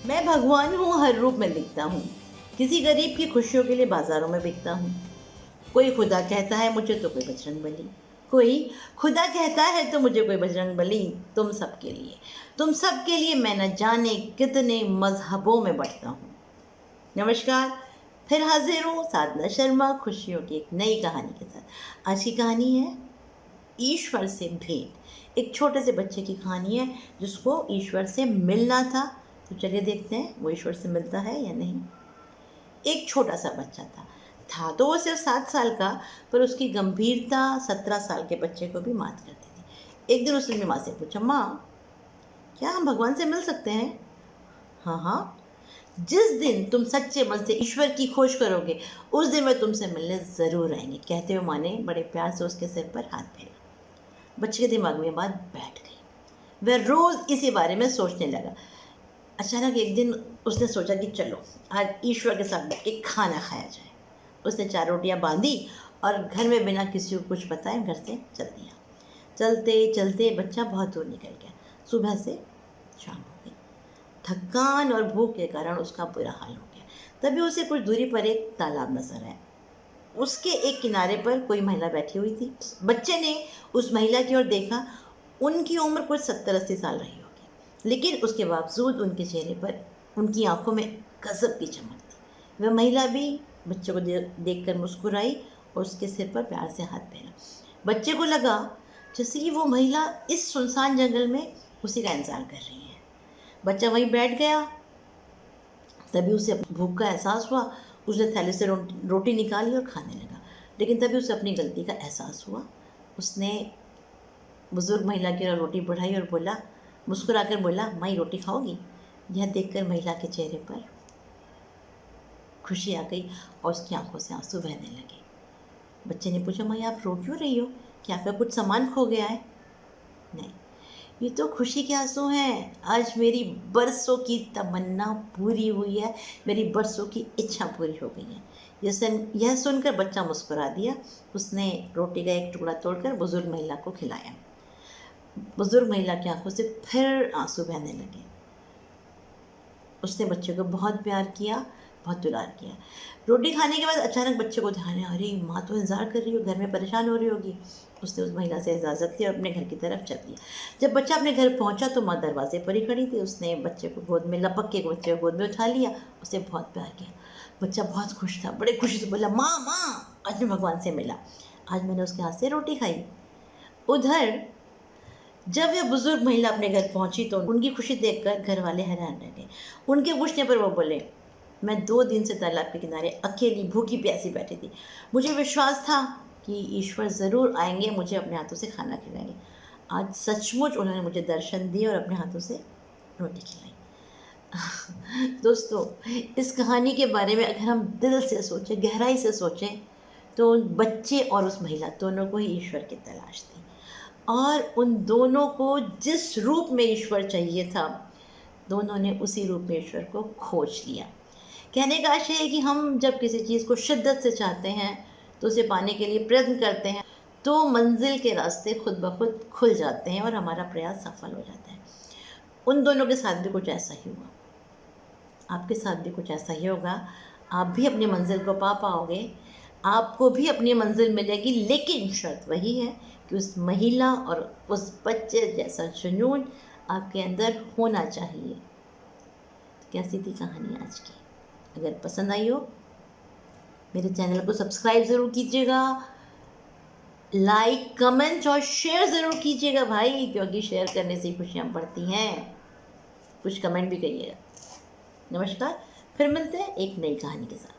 मैं भगवान हूँ, हर रूप में दिखता हूँ। किसी गरीब की खुशियों के लिए बाजारों में बिकता हूँ। कोई खुदा कहता है मुझे तो कोई बजरंग बली। कोई खुदा कहता है तो मुझे कोई बजरंग बली। तुम सबके लिए मैं न जाने कितने मजहबों में बढ़ता हूँ। नमस्कार, फिर हाजिर हूँ साधना शर्मा खुशियों की एक नई कहानी के साथ। आज की कहानी है ईश्वर से भेंट। एक छोटे से बच्चे की कहानी है जिसको ईश्वर से मिलना था। तो चलिए देखते हैं वो ईश्वर से मिलता है या नहीं। एक छोटा सा बच्चा था तो वो सिर्फ 7 साल का, पर उसकी गंभीरता 17 साल के बच्चे को भी मात करती थी। एक दिन उसने अपनी माँ से पूछा, माँ क्या हम भगवान से मिल सकते हैं? हाँ हाँ, जिस दिन तुम सच्चे मन से ईश्वर की खोज करोगे उस दिन वह तुमसे मिलने ज़रूर आएंगे। कहते हुए माँ ने बड़े प्यार से उसके सिर पर हाथ फेरा। बच्चे के दिमाग में ये बात बैठ गई। वह रोज़ इसी बारे में सोचने लगा। अचानक एक दिन उसने सोचा कि चलो आज ईश्वर के साथ बैठ के खाना खाया जाए। उसने 4 रोटियां बांधी और घर में बिना किसी को कुछ बताए घर से चल दिया। चलते चलते बच्चा बहुत दूर निकल गया। सुबह से शाम हो गई। थकान और भूख के कारण उसका बुरा हाल हो गया। तभी उसे कुछ दूरी पर एक तालाब नजर आया। उसके एक किनारे पर कोई महिला बैठी हुई थी। बच्चे ने उस महिला की ओर देखा। उनकी उम्र कुछ 70-80 साल रही होगी, लेकिन उसके बावजूद उनके चेहरे पर, उनकी आंखों में गजब की चमक थी। वह महिला भी बच्चे को देखकर मुस्कुराई और उसके सिर पर प्यार से हाथ फेरा। बच्चे को लगा जैसे कि वो महिला इस सुनसान जंगल में उसी का इंतजार कर रही है। बच्चा वहीं बैठ गया। तभी उसे भूख का एहसास हुआ। उसने थैले से रोटी निकाली और खाने लगा, लेकिन तभी उसे अपनी गलती का एहसास हुआ। उसने बुजुर्ग महिला की ओर रोटी बढ़ाई और बोला, मुस्कुराकर बोला, माई रोटी खाओगी? यह देखकर महिला के चेहरे पर खुशी आ गई और उसकी आंखों से आंसू बहने लगे। बच्चे ने पूछा, माई आप रो क्यों रही हो? क्या आपका कुछ सामान खो गया है? नहीं, ये तो खुशी के आंसू हैं। आज मेरी बरसों की तमन्ना पूरी हुई है। मेरी बरसों की इच्छा पूरी हो गई है। यह सुनकर बच्चा मुस्कुरा दिया। उसने रोटी का एक टुकड़ा तोड़कर बुजुर्ग महिला को खिलाया। बुजुर्ग महिला की आंखों से फिर आंसू बहने लगे। उसने बच्चे को बहुत प्यार किया, बहुत दुलार किया। रोटी खाने के बाद अचानक बच्चे को ध्यान आया, अरे माँ तो इंतज़ार कर रही हो, घर में परेशान हो रही होगी। उसने उस महिला से इजाज़त ली और अपने घर की तरफ चल दिया। जब बच्चा अपने घर पहुंचा तो माँ दरवाजे पर ही खड़ी थी। उसने बच्चे को गोद में लपक के बच्चे को गोद में उठा लिया। उसे बहुत प्यार किया। बच्चा बहुत खुश था, बड़े खुशी से बोला, माँ माँ आज मैं भगवान से मिला। आज मैंने उसके हाथ से रोटी खाई। उधर जब यह बुजुर्ग महिला अपने घर पहुंची तो उनकी खुशी देखकर घर वाले हैरान रह गए। उनके पूछने पर वो बोले, मैं 2 दिन से तालाब के किनारे अकेली भूखी प्यासी बैठी थी। मुझे विश्वास था कि ईश्वर ज़रूर आएंगे, मुझे अपने हाथों से खाना खिलाएंगे। आज सचमुच उन्होंने मुझे दर्शन दिए और अपने हाथों से रोटी खिलाई। दोस्तों, इस कहानी के बारे में अगर हम दिल से सोचें, गहराई से सोचें, तो बच्चे और उस महिला दोनों को ही ईश्वर की तलाश थी और उन दोनों को जिस रूप में ईश्वर चाहिए था, दोनों ने उसी रूप में ईश्वर को खोज लिया। कहने का आशय है कि हम जब किसी चीज़ को शिद्दत से चाहते हैं तो उसे पाने के लिए प्रयत्न करते हैं तो मंजिल के रास्ते खुद ब खुद खुल जाते हैं और हमारा प्रयास सफल हो जाता है। उन दोनों के साथ भी कुछ ऐसा ही हुआ। आपके साथ भी कुछ ऐसा ही होगा। आप भी अपनी मंजिल को पा पाओगे, आपको भी अपनी मंजिल मिलेगी, लेकिन शर्त वही है कि उस महिला और उस बच्चे जैसा जुनून आपके अंदर होना चाहिए। तो कैसी थी कहानी आज की? अगर पसंद आई हो मेरे चैनल को सब्सक्राइब ज़रूर कीजिएगा, लाइक कमेंट और शेयर ज़रूर कीजिएगा भाई, क्योंकि शेयर करने से खुशियाँ बढ़ती हैं। कुछ कमेंट भी करिएगा। नमस्कार, फिर मिलते हैं एक नई कहानी के साथ।